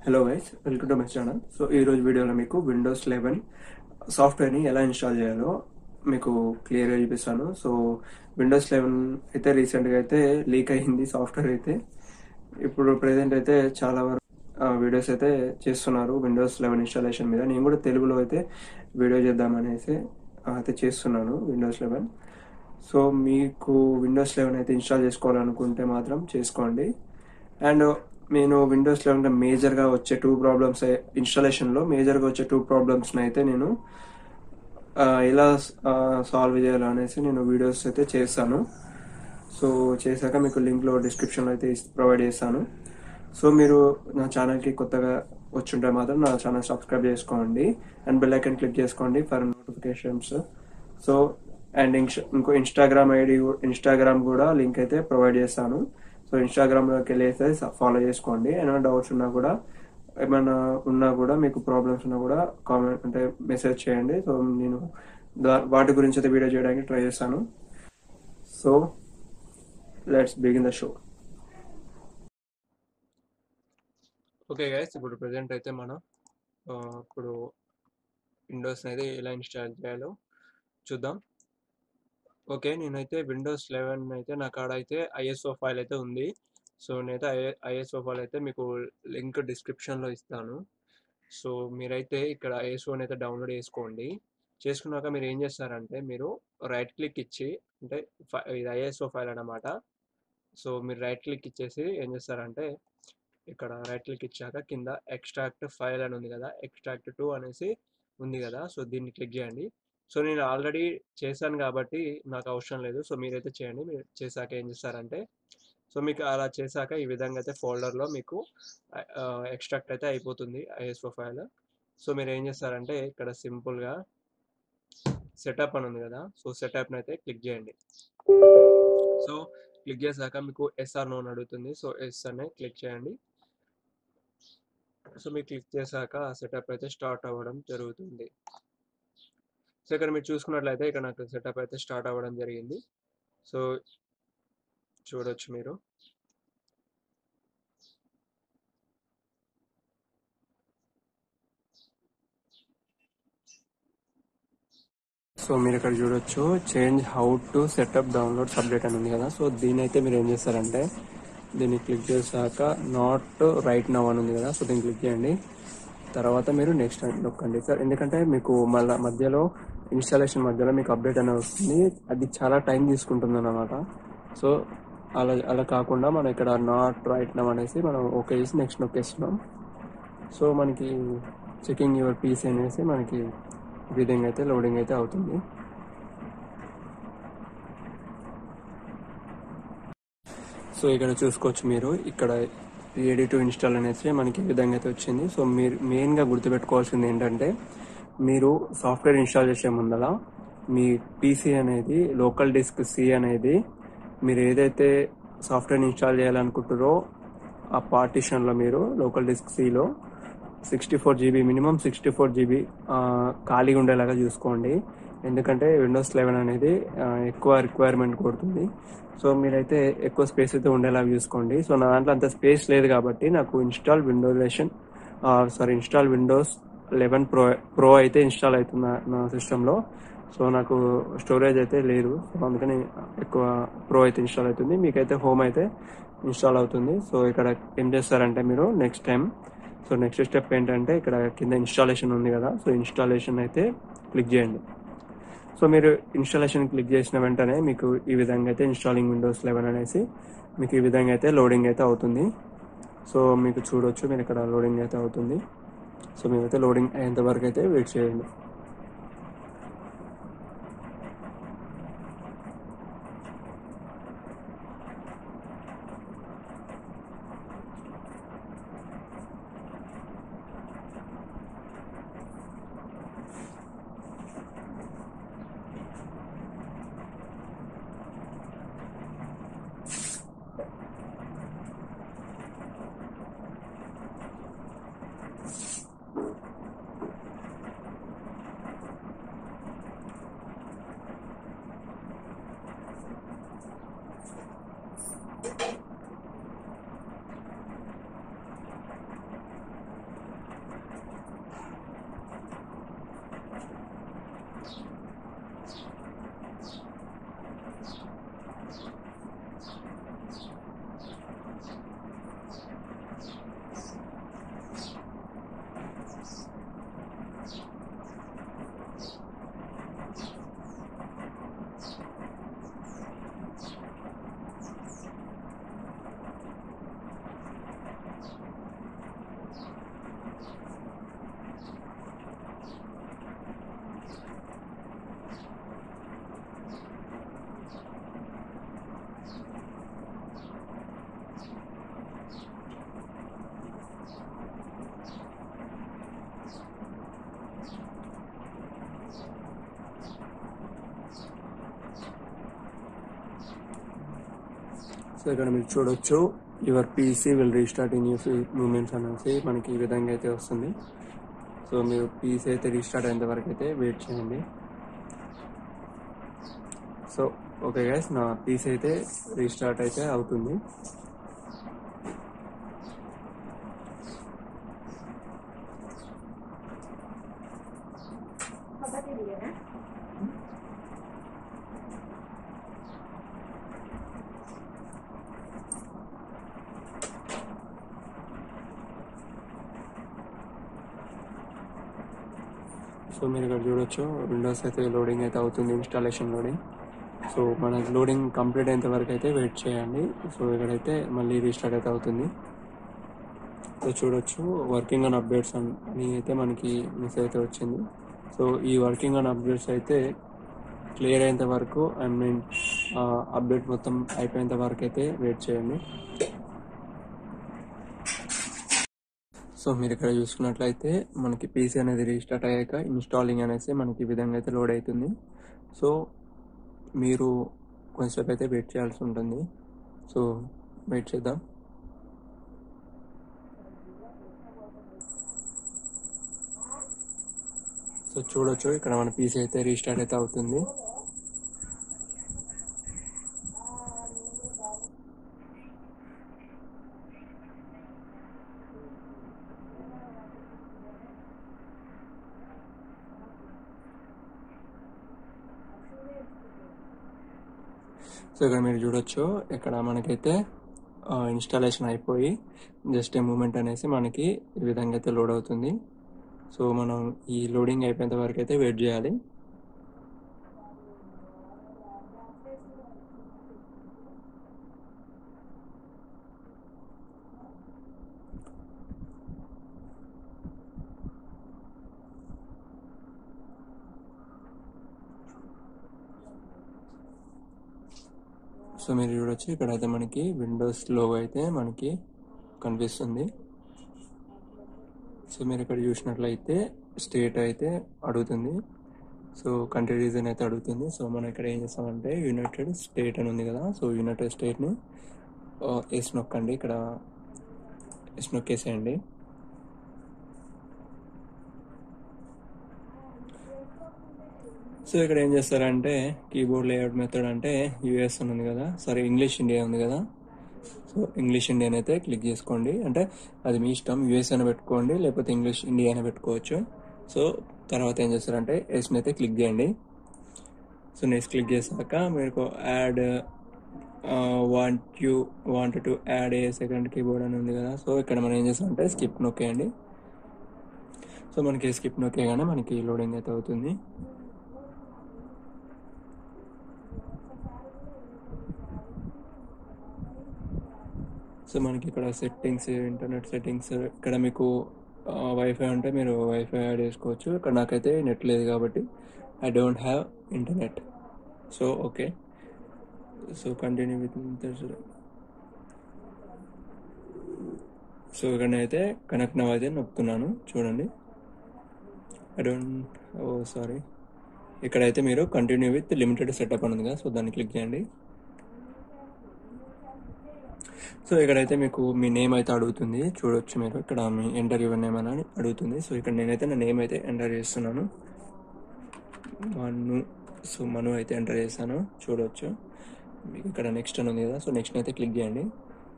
Hello guys, welcome to my channel. So ఈ రోజు వీడియోలో మీకు విండోస్ 11 సాఫ్ట్వేర్ని ఎలా ఇన్స్టాల్ చేయాలో మీకు క్లియర్గా చూపిస్తాను. సో విండోస్ 11 అయితే రీసెంట్గా అయితే లీక్ అయింది సాఫ్ట్వేర్ అయితే. ఇప్పుడు ప్రెసెంట్ అయితే చాలా వరకు వీడియోస్ అయితే చేస్తున్నారు విండోస్ 11 ఇన్స్టాలేషన్ మీద. నేను కూడా తెలుగులో అయితే వీడియో చేద్దామనేసి అయితే చేస్తున్నాను విండోస్ 11. సో మీకు విండోస్ 11 అయితే ఇన్స్టాల్ చేసుకోవాలనుకుంటే మాత్రం చేసుకోండి. అండ్ నేను విండోస్ 11 మేజర్గా వచ్చే టూ ప్రాబ్లమ్స్, ఇన్స్టాలేషన్లో మేజర్గా వచ్చే టూ ప్రాబ్లమ్స్ని అయితే నేను ఎలా సాల్వ్ చేయాలనేసి నేను వీడియోస్ అయితే చేస్తాను. సో చేశాక మీకు లింక్లో డిస్క్రిప్షన్లో అయితే ప్రొవైడ్ చేస్తాను. సో మీరు నా ఛానల్కి కొత్తగా వచ్చుంటే మాత్రం నా ఛానల్ సబ్స్క్రైబ్ చేసుకోండి అండ్ బెల్ ఐకాన్ క్లిక్ చేసుకోండి ఫర్ నోటిఫికేషన్స్. సో అండ్ ఇంకో ఇన్స్టాగ్రామ్ కూడా లింక్ అయితే ప్రొవైడ్ చేస్తాను. సో ఇన్స్టాగ్రామ్లోకి వెళ్ళి అయితే ఫాలో చేసుకోండి. ఏమైనా డౌట్స్ ఉన్నా కూడా, ఏమైనా ఉన్నా కూడా, మీకు ప్రాబ్లమ్స్ ఉన్నా కూడా కామెంట్ అంటే మెసేజ్ చేయండి. సో నేను వాటి గురించి అయితే వీడియో చేయడానికి ట్రై చేస్తాను. So let's begin the show. Okay guys, ఇప్పుడు ప్రెసెంట్ అయితే మనం ఇప్పుడు విండోస్ అయితే ఎలా ఇన్స్టాల్ చేయాలో చూద్దాం. ఓకే, నేనైతే విండోస్ 11 అయితే నా కాడ అయితే ఐఎస్ఓ ఫైల్ అయితే ఉంది. సో నేనైతే ఐఎస్ఓ ఫైల్ అయితే మీకు లింక్ డిస్క్రిప్షన్లో ఇస్తాను. సో మీరైతే ఇక్కడ ఐఎస్ఓని అయితే డౌన్లోడ్ చేసుకోండి. చేసుకున్నాక మీరు ఏం చేస్తారంటే, మీరు రైట్ క్లిక్ ఇచ్చి, అంటే ఇది ఐఎస్ఓ ఫైల్ అన్నమాట. సో మీరు రైట్ క్లిక్ ఇచ్చేసి ఏం చేస్తారంటే, ఇక్కడ రైట్ క్లిక్ ఇచ్చాక కింద ఎక్స్ట్రాక్ట్ ఫైల్ అని ఉంది కదా, ఎక్స్ట్రాక్ట్ టు అనేసి ఉంది కదా, సో దీన్ని క్లిక్ చేయండి. సో నేను ఆల్రెడీ చేశాను కాబట్టి నాకు అవసరం లేదు. సో మీరైతే చేయండి. మీరు చేశాక ఏం చేస్తారంటే, సో మీకు అలా చేశాక ఈ విధంగా అయితే ఫోల్డర్లో మీకు ఎక్స్ట్రాక్ట్ అయితే అయిపోతుంది ఐఎస్ఓ ఫైల్. సో మీరు ఏం చేస్తారంటే, ఇక్కడ సింపుల్గా సెటప్ అని ఉంది కదా, సో సెటప్ని అయితే క్లిక్ చేయండి. సో క్లిక్ చేశాక మీకు ఎస్ఆర్ నో అని అడుగుతుంది. సో ఎస్ అనే క్లిక్ చేయండి. సో మీరు క్లిక్ చేశాక సెటప్ అయితే స్టార్ట్ అవ్వడం జరుగుతుంది. సో ఇక్కడ మీరు చూసుకున్నట్లయితే ఇక్కడ నాకు సెటప్ అయితే స్టార్ట్ అవ్వడం జరిగింది. సో చూడొచ్చు మీరు. సో మీరు ఇక్కడ చూడొచ్చు, change how to set up download update అని ఉంది కదా. సో దీని అయితే మీరు ఏం చేస్తారంటే, దీన్ని క్లిక్ చేశాక నాట్ రైట్ నౌ అని ఉంది కదా, సో దీన్ని క్లిక్ చేయండి. తర్వాత మీరు నెక్స్ట్ నొక్కండి సార్, ఎందుకంటే మీకు మళ్ళీ మధ్యలో ఇన్స్టాలేషన్ మధ్యలో మీకు అప్డేట్ అనేది వస్తుంది. అది చాలా టైం తీసుకుంటుంది అన్నమాట. సో అలా కాకుండా మనం ఇక్కడ నాట్ రైట్ నౌ అనేసి మనం ఓకే చేసి నెక్స్ట్ నొక్కేస్తున్నాం. సో మనకి చెకింగ్ యువర్ పీసీ అనేసి మనకి ఈ విధంగా అయితే లోడింగ్ అయితే అవుతుంది. సో ఇక్కడ చూసుకోవచ్చు మీరు, ఇక్కడ రెడీ టు ఇన్స్టాల్ అనేసి మనకి ఈ విధంగా అయితే వచ్చింది. సో మీరు మెయిన్గా గుర్తుపెట్టుకోవాల్సింది ఏంటంటే, మీరు సాఫ్ట్వేర్ ఇన్స్టాల్ చేసే ముందర మీ పీసీ అనేది లోకల్ డిస్క్ సి అనేది మీరు ఏదైతే సాఫ్ట్వేర్ ఇన్స్టాల్ చేయాలనుకుంటారో ఆ పార్టీషన్లో మీరు లోకల్ డిస్క్ సిలో 64 GB, మినిమం 64 GB ఖాళీగా ఉండేలాగా చూసుకోండి. ఎందుకంటే విండోస్ 11 అనేది ఎక్కువ రిక్వైర్మెంట్ కొడుతుంది. సో మీరైతే ఎక్కువ స్పేస్ అయితే ఉండేలాగా చూసుకోండి. సో నా దాంట్లో అంత స్పేస్ లేదు కాబట్టి నాకు ఇన్స్టాల్ విండోస్ 11 ప్రో అయితే ఇన్స్టాల్ అవుతుంది నా సిస్టంలో. సో నాకు స్టోరేజ్ అయితే లేదు, సో అందుకని ఎక్కువ ప్రో అయితే ఇన్స్టాల్ అవుతుంది. మీకైతే హోమ్ అయితే ఇన్స్టాల్ అవుతుంది. సో ఇక్కడ ఏం చేస్తారంటే మీరు నెక్స్ట్ స్టెప్ ఏంటంటే, ఇక్కడ కింద ఇన్స్టాలేషన్ ఉంది కదా, సో ఇన్స్టాలేషన్ అయితే క్లిక్ చేయండి. సో మీరు ఇన్స్టాలేషన్ క్లిక్ చేసిన వెంటనే మీకు ఈ విధంగా అయితే ఇన్స్టాలింగ్ విండోస్ 11 అనేసి మీకు ఈ విధంగా అయితే లోడింగ్ అయితే అవుతుంది. సో మీకు చూడొచ్చు, మీరు ఇక్కడ లోడింగ్ అయితే అవుతుంది. సో మీరైతే లోడింగ్ అయ్యేంత వరకు అయితే వెయిట్ చేయండి. సో ఇక్కడ మీరు చూడొచ్చు, your PC will restart in few moments అనేసి మనకి ఈ విధంగా అయితే వస్తుంది. సో మీరు పీసీ అయితే రీస్టార్ట్ అయ్యేంత వరకు అయితే వెయిట్ చేయండి. సో ఓకే గైస్, నా పీసీ అయితే రీస్టార్ట్ అయితే అవుతుంది. సో మీరు ఇక్కడ చూడొచ్చు, విండోస్ అయితే లోడింగ్ అయితే అవుతుంది, ఇన్స్టాలేషన్ లోడింగ్. సో మన లోడింగ్ కంప్లీట్ అయ్యేంత వరకు అయితే వెయిట్ చేయండి. సో ఇక్కడైతే మళ్ళీ రీస్టార్ట్ అయితే అవుతుంది. సో చూడొచ్చు, వర్కింగ్ ఆన్ అప్డేట్స్ అని అయితే మనకి మెసేజ్ అయితే వచ్చింది. సో ఈ వర్కింగ్ ఆన్ అప్డేట్స్ అయితే క్లియర్ అయ్యేంత వరకు, ఐ మీన్ అప్డేట్ మొత్తం అయిపోయేంత వరకు అయితే వెయిట్ చేయండి. సో మీరు ఇక్కడ చూసుకున్నట్లయితే మనకి పీసీ అనేది రీస్టార్ట్ అయ్యాక ఇన్స్టాలింగ్ అనేసి మనకి ఈ విధంగా అయితే లోడ్ అవుతుంది. సో మీరు కొంచెంసేపు అయితే వెయిట్ చేయాల్సి ఉంటుంది. సో వెయిట్ చేద్దాం. సో చూడొచ్చు, ఇక్కడ మన పీసీ అయితే రీస్టార్ట్ అయితే అవుతుంది. సో ఇక్కడ మీరు చూడొచ్చు, ఇక్కడ మనకైతే ఇన్స్టాలేషన్ అయిపోయి జస్ట్ ఏ మూమెంట్ అనేసి మనకి ఈ విధంగా అయితే లోడ్ అవుతుంది. సో మనం ఈ లోడింగ్ అయిపోయేంత వరకు అయితే వెయిట్ చేయాలి. సో మీరు చూడొచ్చు, ఇక్కడైతే మనకి విండోస్ లోగో అయితే మనకి కనిపిస్తుంది. సో మీరు ఇక్కడ చూసినట్లయితే స్టేట్ అయితే అడుగుతుంది. సో కంట్రీ రీజన్ అయితే అడుగుతుంది. సో మనం ఇక్కడ ఏం చేస్తామంటే యునైటెడ్ స్టేట్ అని ఉంది కదా, సో యునైటెడ్ స్టేట్ని ఎస్ నొక్కండి. ఇక్కడ ఎస్ నొక్కేసేయండి. సో ఇక్కడ ఏం చేస్తారంటే కీబోర్డ్ లేఅవుట్ మెథడ్ అంటే యూఎస్ అని ఉంది కదా, సారీ ఇంగ్లీష్ ఇండియా ఉంది కదా. సో ఇంగ్లీష్ ఇండియన్ అయితే క్లిక్ చేసుకోండి. అంటే అది మీ ఇష్టం, యూఎస్ అని పెట్టుకోండి లేకపోతే ఇంగ్లీష్ ఇండియా అని పెట్టుకోవచ్చు. సో తర్వాత ఏం చేస్తారంటే ఎస్ని అయితే క్లిక్ చేయండి. సో నెక్స్ట్ క్లిక్ చేశాక మీకు add want to add A second keyboard అని ఉంది కదా. సో ఇక్కడ మనం ఏం చేస్తామంటే స్కిప్ నొక్కేయండి. సో మనకి స్కిప్ నొక్కేయగానే మనకి లోడింగ్ అయితే అవుతుంది. సో మనకి ఇక్కడ సెట్టింగ్స్, ఇంటర్నెట్ సెట్టింగ్స్, ఇక్కడ మీకు వైఫై ఉంటే మీరు వైఫై యాడ్ చేసుకోవచ్చు. ఇక్కడ నాకైతే నెట్ లేదు కాబట్టి I don't have internet. So okay, so continue with. So ఇక్కడ అయితే కనెక్ట్ నవ్ అయితే నొక్కుతున్నాను, చూడండి. సారీ, ఇక్కడైతే మీరు కంటిన్యూ విత్ లిమిటెడ్ సెటప్ అని ఉంది కదా, సో దాన్ని క్లిక్ చేయండి. సో ఇక్కడైతే మీకు మీ నేమ్ అయితే అడుగుతుంది, చూడొచ్చు మీరు ఇక్కడ మీ ఎంటర్ యువర్ నేమ్ అని అడుగుతుంది. సో ఇక్కడ నేనైతే నా నేమ్ అయితే ఎంటర్ చేస్తున్నాను, మను. సో మను అయితే ఎంటర్ చేశాను, చూడొచ్చు. మీకు ఇక్కడ నెక్స్ట్ అని ఉంది కదా, సో నెక్స్ట్ అయితే క్లిక్ చేయండి.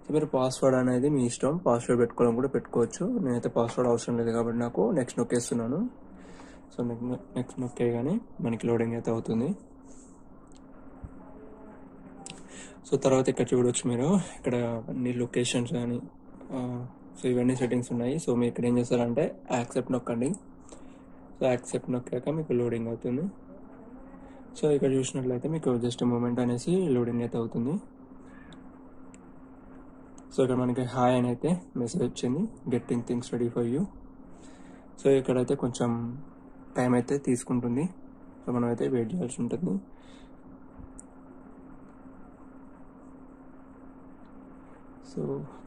సో మీరు పాస్వర్డ్ అనేది మీ ఇష్టం, పాస్వర్డ్ పెట్టుకోవడం కూడా పెట్టుకోవచ్చు. నేనైతే పాస్వర్డ్ అవసరం లేదు కాబట్టి నాకు నెక్స్ట్ నొక్కేస్తున్నాను. సో నెక్స్ట్ నొక్కేయగానే మనకి లోడింగ్ అయితే అవుతుంది. సో తర్వాత ఇక్కడ చూడవచ్చు మీరు, ఇక్కడ అన్ని లొకేషన్స్ కానీ సో ఇవన్నీ సెట్టింగ్స్ ఉన్నాయి. సో మీరు ఇక్కడ ఏం చేస్తారంటే యాక్సెప్ట్ నొక్కండి. సో యాక్సెప్ట్ నొక్కాక మీకు లోడింగ్ అవుతుంది. సో ఇక్కడ చూసినట్లయితే మీకు జస్ట్ మూమెంట్ అనేసి లోడింగ్ అయితే అవుతుంది. సో ఇక్కడ మనకి హాయ్ అని అయితే మెసేజ్ వచ్చింది, getting things ready for you. So ఇక్కడైతే కొంచెం టైం అయితే తీసుకుంటుంది. సో మనం అయితే వెయిట్ చేయాల్సి ఉంటుంది. సో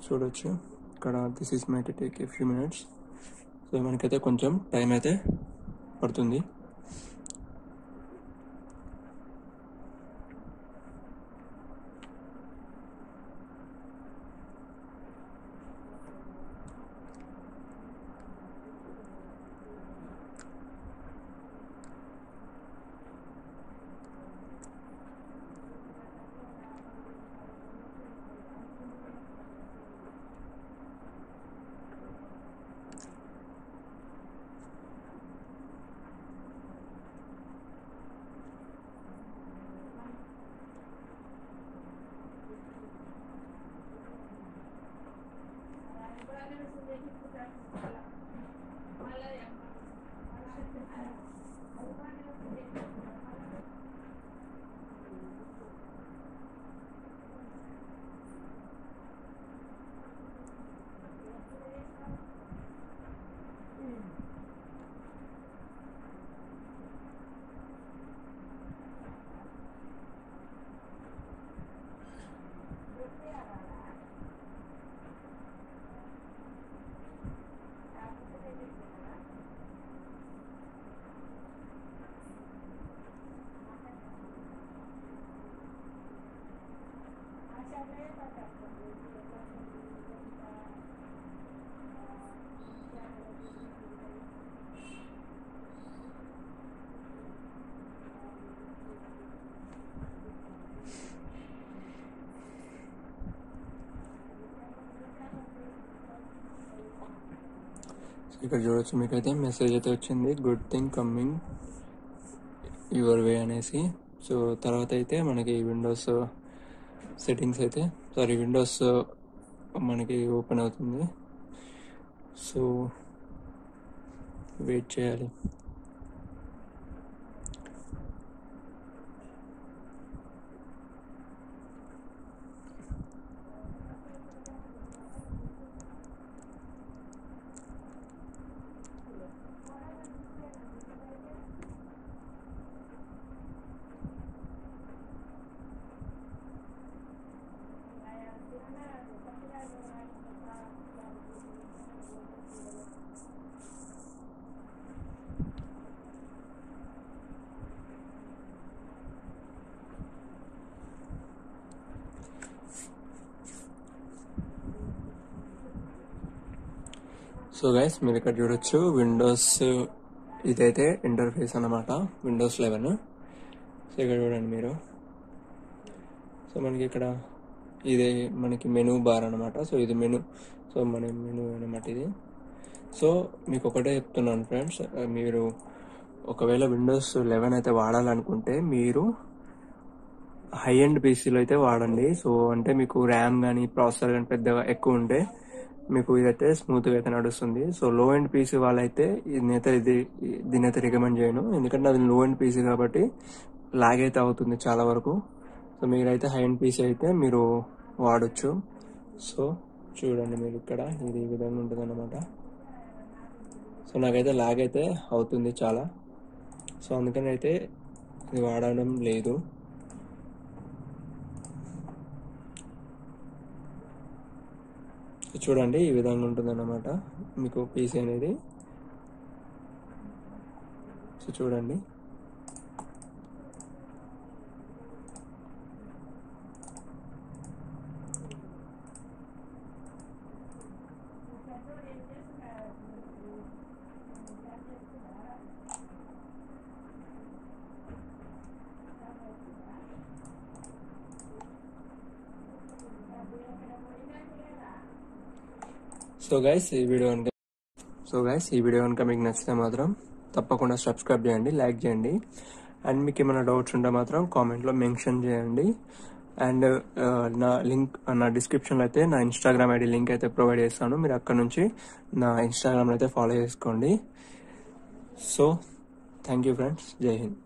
చూడొచ్చు ఇక్కడ this is might take a few minutes. So మనకైతే కొంచెం టైం అయితే పడుతుంది. ఇక్కడ చూడొచ్చు మీకైతే మెసేజ్ అయితే వచ్చింది, good thing coming your way అనేసి. సో తర్వాత అయితే మనకి విండోస్ సెట్టింగ్స్ అయితే విండోస్ మనకి ఓపెన్ అవుతుంది. సో వెయిట్ చేయాలి. సో గైస్ మీరు ఇక్కడ చూడొచ్చు విండోస్ ఇదైతే ఇంటర్ఫేస్ అన్నమాట, విండోస్ 11. సో ఇక్కడ చూడండి మీరు. సో మనకి ఇక్కడ ఇదే మనకి మెనూ బార్ అనమాట. సో ఇది మెనూ, సో మన మెనూ అనమాట ఇది. సో మీకు ఒకటే చెప్తున్నాను ఫ్రెండ్స్, మీరు ఒకవేళ విండోస్ 11 అయితే వాడాలనుకుంటే మీరు హై ఎండ్ పీసీలో అయితే వాడండి. సో అంటే మీకు ర్యామ్ కానీ ప్రాసెసర్ కానీ పెద్దగా ఎక్కువ ఉంటే మీకు ఇదైతే స్మూత్గా అయితే నడుస్తుంది. సో లో ఎండ్ పీసీ వాళ్ళైతే దీని అయితే రికమెండ్ చేయను, ఎందుకంటే అది లో ఎండ్ పీసీ కాబట్టి లాగ్ అయితే అవుతుంది చాలా వరకు. సో మీరైతే హై ఎండ్ పీసీ అయితే మీరు వాడచ్చు. సో చూడండి మీరు ఇక్కడ ఇది ఈ విధంగా ఉంటుంది అన్నమాట. సో నాకైతే లాగ్ అయితే అవుతుంది చాలా, సో అందుకని అయితే ఇది వాడడం లేదు. చూడండి ఈ విధంగా ఉంటుంది అన్నమాట మీకు పీసీ అనేది. సో చూడండి సో గైస్ ఈ వీడియో కనుక మీకు నచ్చితే మాత్రం తప్పకుండా సబ్స్క్రైబ్ చేయండి, లైక్ చేయండి. అండ్ మీకు ఏమైనా డౌట్స్ ఉంటే మాత్రం కామెంట్లో మెన్షన్ చేయండి. అండ్ నా డిస్క్రిప్షన్లో అయితే నా ఇన్స్టాగ్రామ్ ఐడి లింక్ అయితే ప్రొవైడ్ చేస్తాను, మీరు అక్కడ నుంచి నా ఇన్స్టాగ్రామ్లో అయితే ఫాలో చేసుకోండి. సో థ్యాంక్ యూ ఫ్రెండ్స్, జై హింద్.